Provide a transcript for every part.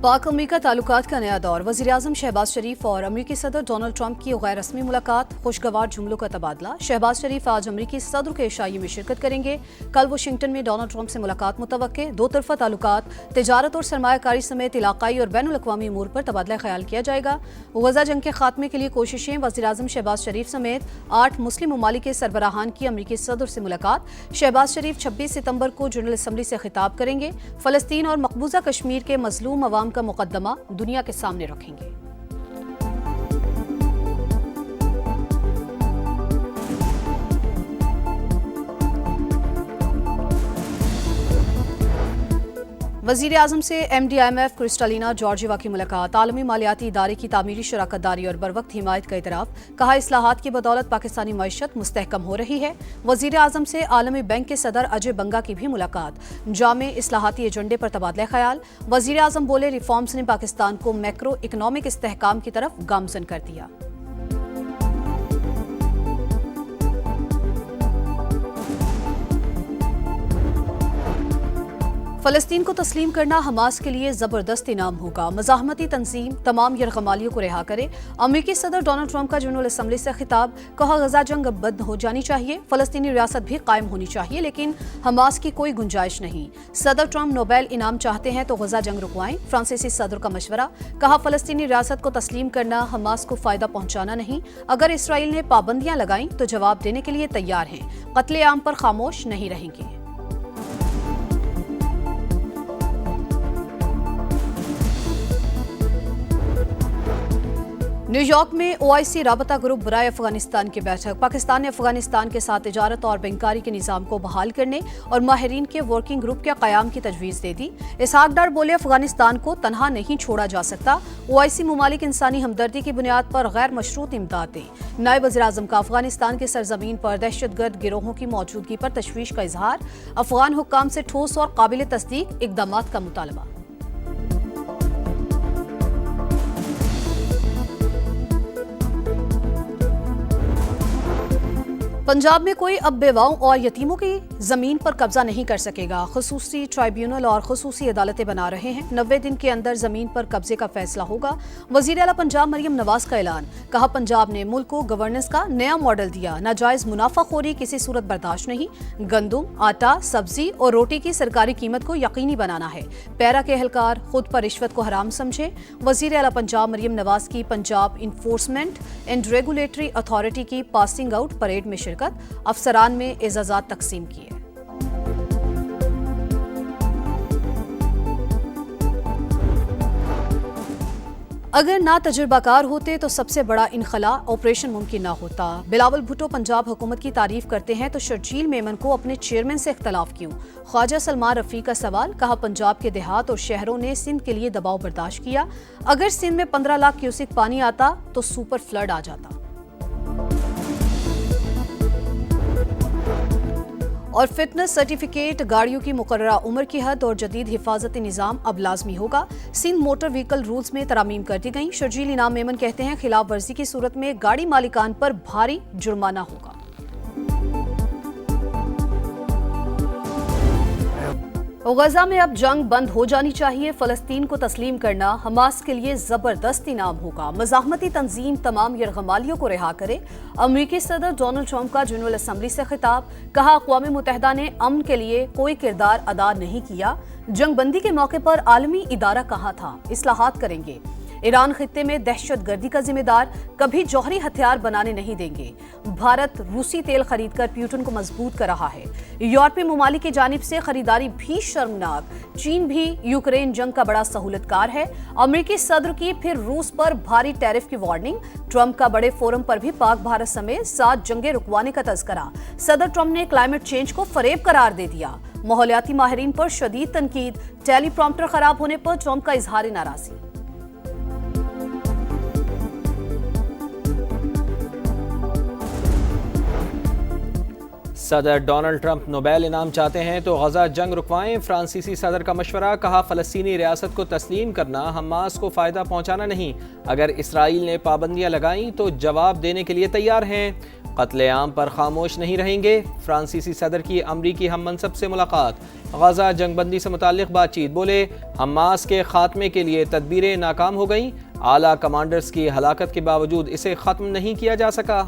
पाक अमरीका ताल्लुकात का नया दौर। वज़ीर-ए-आज़म शहबाज शरीफ और अमरीकी सदर डोनाल्ड ट्रंप की गैर रस्मी मुलाकात, खुशगवार जुमलों का तबादला। शहबाज शरीफ आज अमरीकी सदर के इशाइये में शिरकत करेंगे। कल वाशिंगटन में डोनाल्ड ट्रंप से मुलाकात मुतवक्के। दो तरफा ताल्लुकात, तिजारत और सरमायाकारी समेत इलाकाई और बैनुल-अक़वामी अमूर पर तबादला ख्याल किया जाएगा। गज़ा जंग के खात्मे के लिए कोशिशें। वज़ीर-ए-आज़म शहबाज शरीफ समेत 8 मुस्लिम ममालिक के सरबराहान की अमरीकी सदर से मुलाकात। शहबाज शरीफ 26 सितंबर को जनरल असम्बली से खिताब करेंगे। फ़लस्तीन और मकबूजा कश्मीर के मज़लूम अवाम का मुक़द्दमा दुनिया के सामने रखेंगे। वज़ीर आज़म से MD-IMF क्रिस्टालिना जॉर्जिवा की मुलाकात। आलमी मालियाती इदारे की तामीरी शराकतदारी और बरवक्त हिमायत का इतराफ़। कहा, इस्लाहात की बदौलत पाकिस्तानी मईशत मुस्तहकम हो रही है। वज़ीर आज़म से आलमी बैंक के सदर अजय बंगा की भी मुलाकात। जामे इस्लाहाती एजेंडे पर तबादला ख्याल। वज़ीर आज़म बोले, रिफॉर्म्स ने पाकिस्तान को मैक्रो इकनॉमिक इस्तेहकाम की तरफ गामज़न कर दिया। फ़लस्तीन को तस्लीम करना हमास के लिए ज़बरदस्त इनाम होगा। मज़ाहमती तंजीम तमाम यरगमालियों को रिहा करे। अमरीकी सदर डोनाल्ड ट्रंप का जनरल असम्बली से खिताब। कहा, गज़ा जंग अब बंद हो जानी चाहिए, फ़लस्तीनी रियासत भी कायम होनी चाहिए, लेकिन हमास की कोई गुंजाइश नहीं। सदर ट्रंप नोबेल इनाम चाहते हैं तो गज़ा जंग रुकवाएं। फ्रांसीसी सदर का मशवरा। कहा, फ़लस्तीनी रियासत को तस्लीम करना हमास को फ़ायदा पहुँचाना नहीं। अगर इसराइल ने पाबंदियाँ लगाईं तो जवाब देने के लिए तैयार हैं। कत्ले आम पर खामोश नहीं रहेंगे। न्यूयॉर्क में OIC राबता ग्रुप बराए अफगानिस्तान की बैठक। पाकिस्तान ने अफगानिस्तान के साथ तिजारत और बैंकारी के निज़ाम को बहाल करने और माहिरीन के वर्किंग ग्रुप के क़याम की तजवीज़ दे दी। इसहाक डार बोले, अफगानिस्तान को तनहा नहीं छोड़ा जा सकता। OIC ममालिक इंसानी हमदर्दी की बुनियाद पर गैर मशरूत इमदाद दें। नायब वज़ीर-ए-आज़म का अफगानिस्तान की सरजमीन पर दहशतगर्द गिरोहों की मौजूदगी पर तशवीश का इजहार। अफगान हुक्काम से ठोस और काबिल तस्दीक इक़दामात का मुतालबा। पंजाब में कोई अब बेवाओं और यतीमों की जमीन पर कब्जा नहीं कर सकेगा। खसूसी ट्राइब्यूनल और खसूसी अदालतें बना रहे हैं। 90 दिन के अंदर जमीन पर कब्जे का फैसला होगा। वज़ीर आला पंजाब मरियम नवाज का ऐलान। कहा, पंजाब ने मुल्क को गवर्नेंस का नया मॉडल दिया। नाजायज मुनाफाखोरी किसी सूरत बर्दाश्त नहीं। गंदुम, आटा, सब्जी और रोटी की सरकारी कीमत को यकीनी बनाना है। पैरा के एहलकार खुद पर रिश्वत को हराम समझे। वज़ीर आला पंजाब मरियम नवाज की Punjab enforcement and regulatory authority की पासिंग आउट परेड में शिरकत। अफसरान में एजाज़ात तकसीम किए। अगर ना तजुर्बाकार होते तो सबसे बड़ा इनखला ऑपरेशन मुमकिन ना होता। बिलावल भुट्टो पंजाब हुकूमत की तारीफ करते हैं तो शर्जील मेमन को अपने चेयरमैन से इख्तलाफ क्यों? ख्वाजा सलमान रफ़ी का सवाल। कहा, पंजाब के देहात और शहरों ने सिंध के लिए दबाव बर्दाश्त किया। अगर सिंध में 15 लाख क्यूसिक पानी आता तो सुपर फ्लड आ जाता। और फिटनेस सर्टिफिकेट, गाड़ियों की मुकर्ररा उम्र की हद और जदीद हिफाजती निज़ाम अब लाजमी होगा। सिंध मोटर व्हीकल रूल्स में तरामीम कर दी गई। शर्जील इनाम मेमन कहते हैं, खिलाफ वर्जी की सूरत में गाड़ी मालिकान पर भारी जुर्माना होगा। गजा में अब जंग बंद हो जानी चाहिए। फ़लस्तीन को तस्लीम करना हमास के लिए ज़बरदस्त इनाम होगा। मज़ाहमती तंजीम तमाम यरगमालियों को रिहा करे। अमरीकी सदर डोनाल्ड ट्रंप का जनरल असम्बली से खिताब। कहा, अक़वाम मुत्तहिदा ने अमन के लिए कोई किरदार अदा नहीं किया। जंग बंदी के मौके पर आलमी इदारा कहा था इस्लाहात करेंगे। ईरान खित्ते में दहशत गर्दी का जिम्मेदार, कभी जौहरी हथियार बनाने नहीं देंगे। भारत रूसी तेल खरीद कर प्यूटन को मजबूत कर रहा है। यूरोपीय ममालिक की जानिब से खरीदारी भी शर्मनाक। चीन भी यूक्रेन जंग का बड़ा सहूलतकार है। अमरीकी सदर की फिर रूस पर भारी टैरिफ की वार्निंग। ट्रंप का बड़े फोरम पर भी पाक भारत समेत 7 जंगें रुकवाने का तज़किरा। सदर ट्रंप ने क्लाइमेट चेंज को फरेब करार दे दिया। माहौलियाती माहिरीन पर शदीद तनकीद। टेलीप्रॉम्प्टर खराब होने पर ट्रंप का इजहार नाराजगी। सदर डोनाल्ड ट्रंप नोबेल इनाम चाहते हैं तो गजा जंग रुकवाएं। फ्रांसीसी सदर का मशवरा। कहा, फ़लस्तीनी रियासत को तस्लीम करना हमास को फ़ायदा पहुँचाना नहीं। अगर इसराइल ने पाबंदियाँ लगाईं तो जवाब देने के लिए तैयार हैं। قتل عام پر خاموش نہیں رہیں گے، فرانسیسی صدر کی امریکی ہم منصب سے ملاقات، غزہ جنگ بندی سے متعلق بات چیت، بولے حماس کے خاتمے کے لیے تدبیریں ناکام ہو گئیں، اعلیٰ کمانڈرز کی ہلاکت کے باوجود اسے ختم نہیں کیا جا سکا۔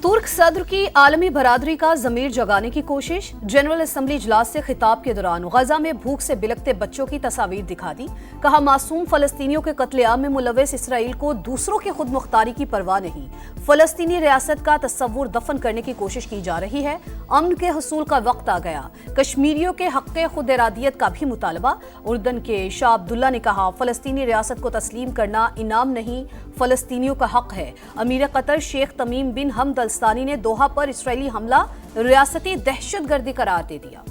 ترک صدر کی عالمی برادری کا ضمیر جگانے کی کوشش، جنرل اسمبلی اجلاس سے خطاب کے دوران غزہ میں بھوک سے بلکتے بچوں کی تصاویر دکھا دی، کہا معصوم فلسطینیوں کے قتل عام میں ملوث اسرائیل کو دوسروں کی خود مختاری کی پرواہ نہیں، فلسطینی ریاست کا تصور دفن کرنے کی کوشش کی جا رہی ہے، امن کے حصول کا وقت آ گیا، کشمیریوں کے حق خود ارادیت کا بھی مطالبہ، اردن کے شاہ عبداللہ نے کہا فلسطینی ریاست کو تسلیم کرنا انعام نہیں، فلسطینیوں کا حق ہے، امیر قطر شیخ تمیم بن حمد الثانی نے دوحہ پر اسرائیلی حملہ ریاستی دہشت گردی قرار دے دیا۔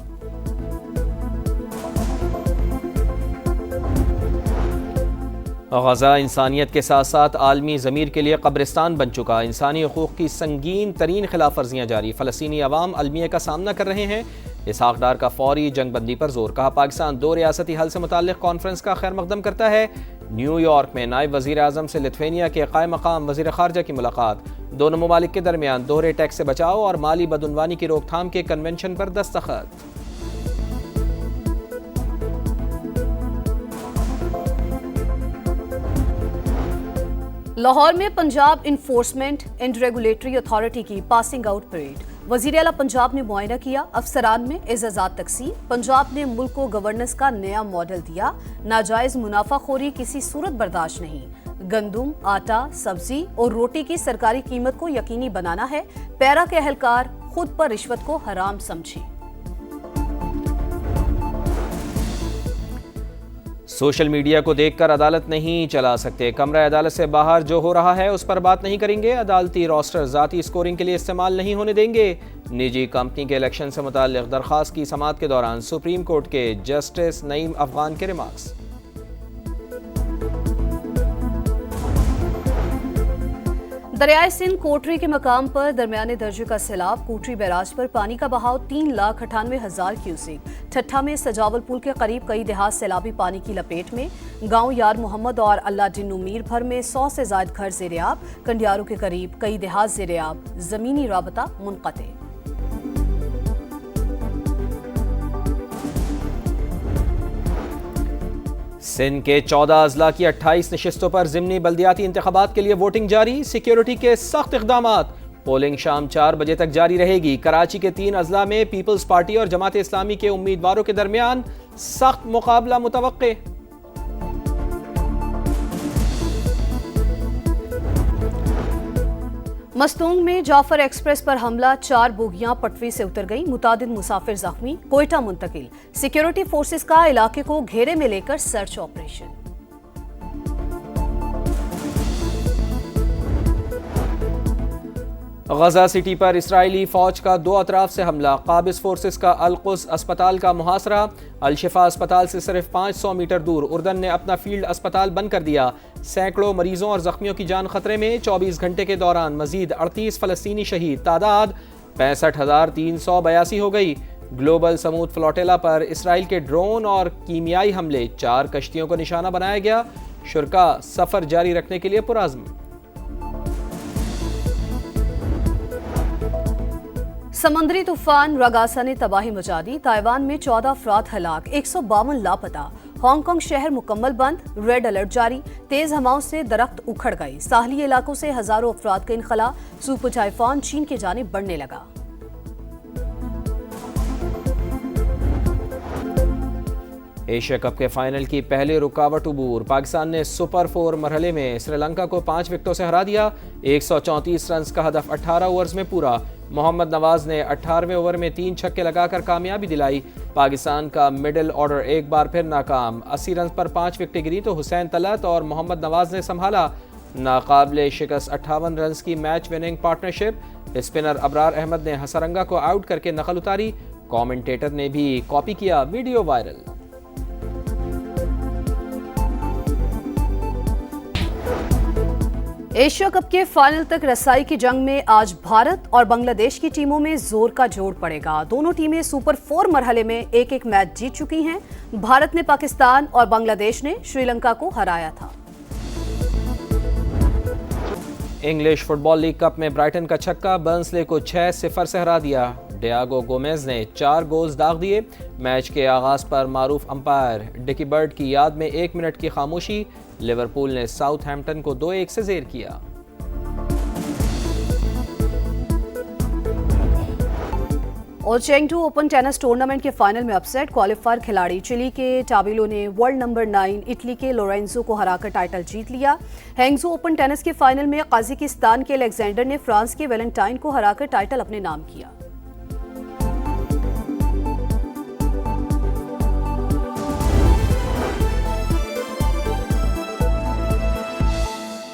غزہ انسانیت کے ساتھ ساتھ عالمی ضمیر کے لیے قبرستان بن چکا، انسانی حقوق کی سنگین ترین خلاف ورزیاں جاری، فلسطینی عوام المیہ کا سامنا کر رہے ہیں، اسحاق ڈار کا فوری جنگ بندی پر زور، کہا پاکستان دو ریاستی حل سے متعلق کانفرنس کا خیر مقدم کرتا ہے، نیو یارک میں نائب وزیر اعظم سے لتھوینیا کے قائم مقام وزیر خارجہ کی ملاقات، دونوں ممالک کے درمیان دوہرے ٹیکس سے بچاؤ اور مالی بدعنوانی کی روک تھام کے کنونشن پر دستخط۔ لاہور میں Punjab enforcement and regulatory authority کی پاسنگ آؤٹ پریڈ، وزیر اعلیٰ پنجاب نے معائنہ کیا، افسران میں اعزازات تقسیم، پنجاب نے ملک کو گورننس کا نیا ماڈل دیا، ناجائز منافع خوری کسی صورت برداشت نہیں، گندم، آٹا، سبزی اور روٹی کی سرکاری قیمت کو یقینی بنانا ہے، پیرا کے اہلکار خود پر رشوت کو حرام سمجھیں۔ سوشل میڈیا کو دیکھ کر عدالت نہیں چلا سکتے، کمرہ عدالت سے باہر جو ہو رہا ہے اس پر بات نہیں کریں گے، عدالتی روسٹر ذاتی سکورنگ کے لیے استعمال نہیں ہونے دیں گے، نجی کمپنی کے الیکشن سے متعلق درخواست کی سماعت کے دوران سپریم کورٹ کے جسٹس نعیم افغان کے ریمارکس۔ دریائے سندھ کوٹری کے مقام پر درمیانے درجے کا سیلاب، کوٹری بیراج پر پانی کا بہاؤ 3,98,000 کیوسک، ٹھٹھا میں سجاول پل کے قریب کئی دیہات سیلابی پانی کی لپیٹ میں، گاؤں یار محمد اور اللہ ڈنو میر بھر میں 100 سے زائد گھر زیر آب، کنڈیارو کے قریب کئی دیہات زیر آب، زمینی رابطہ منقطع۔ سندھ کے 14 اضلاع کی 28 نشستوں پر ضمنی بلدیاتی انتخابات کے لیے ووٹنگ جاری، سیکیورٹی کے سخت اقدامات، پولنگ شام 4 بجے تک جاری رہے گی، کراچی کے 3 اضلاع میں پیپلز پارٹی اور جماعت اسلامی کے امیدواروں کے درمیان سخت مقابلہ متوقع۔ مستونگ میں جعفر ایکسپریس پر حملہ، 4 بوگیاں پٹری سے اتر گئی، متعدد مسافر زخمی، کوئٹہ منتقل، سیکیورٹی فورسز کا علاقے کو گھیرے میں لے کر سرچ آپریشن۔ غزہ سٹی پر اسرائیلی فوج کا 2 اطراف سے حملہ، قابض فورسز کا القدس اسپتال کا محاصرہ، الشفا اسپتال سے صرف 500 میٹر دور اردن نے اپنا فیلڈ اسپتال بند کر دیا، سینکڑوں مریضوں اور زخمیوں کی جان خطرے میں، 24 گھنٹے کے دوران مزید 38 فلسطینی شہید، تعداد 65,382 ہو گئی، گلوبل سمود فلوٹیلا پر اسرائیل کے ڈرون اور کیمیائی حملے، 4 کشتیوں کو نشانہ بنایا گیا، شرکا سفر جاری رکھنے کے لیے پرعزم۔ سمندری طوفان راگاسا نے تباہی مچا دی، تائیوان میں 14 افراد ہلاک، 152 لاپتہ، ہانگ کانگ شہر مکمل بند، ریڈ الرٹ جاری، تیز ہواؤں سے درخت اکھڑ گئے، ساحلی علاقوں سے ہزاروں افراد کا انخلاء، سپر ٹائفون چین کی جانب بڑھنے لگا۔ ایشیا کپ کے فائنل کی پہلے رکاوٹ عبور، پاکستان نے سپر 4 مرحلے میں سری لنکا کو 5 وکٹوں سے ہرا دیا، 134 رنز کا ہدف 18 اوورز میں پورا، محمد نواز نے 18ویں اوور میں 3 چھکے لگا کر کامیابی دلائی، پاکستان کا مڈل آرڈر ایک بار پھر ناکام، 80 رنز پر 5 وکٹیں گری تو حسین طلعت اور محمد نواز نے سنبھالا، ناقابل شکست 58 رنز کی میچ وننگ پارٹنرشپ، اسپنر ابرار احمد نے ہسرنگا کو آؤٹ کر کے نقل اتاری، کامنٹیٹر نے بھی کاپی کیا، ویڈیو وائرل۔ एशिया कप के फाइनल तक रसाई की जंग में आज भारत और बांग्लादेश की टीमों में जोर का जोड़ पड़ेगा। दोनों टीमें सुपर 4 मरहले में एक एक मैच जीत चुकी हैं। भारत ने पाकिस्तान और बांग्लादेश ने श्रीलंका को हराया था। इंग्लिश फुटबॉल लीग कप में ब्राइटन का छक्का बर्नस्ले को 6-0 से हरा दिया। डियागो गोमेज ने 4 गोल्स दाग दिए। मैच के आगाज पर मारूफ अंपायर डिकी बर्ड की याद में 1 मिनट की खामोशी। लिवरपूल ने साउथहैम्पटन को 2-1 से जेर किया। और चेंगटू ओपन टेनिस टूर्नामेंट के फाइनल में अपसेट। क्वालिफायर खिलाड़ी चिली के टाबिलो ने वर्ल्ड नंबर 9 इटली के लोरेंजो को हराकर टाइटल जीत लिया। हैंगजू ओपन टेनिस के फाइनल में कजाकिस्तान के अलेक्जेंडर ने फ्रांस के वैलेंटाइन को हराकर टाइटल अपने नाम किया।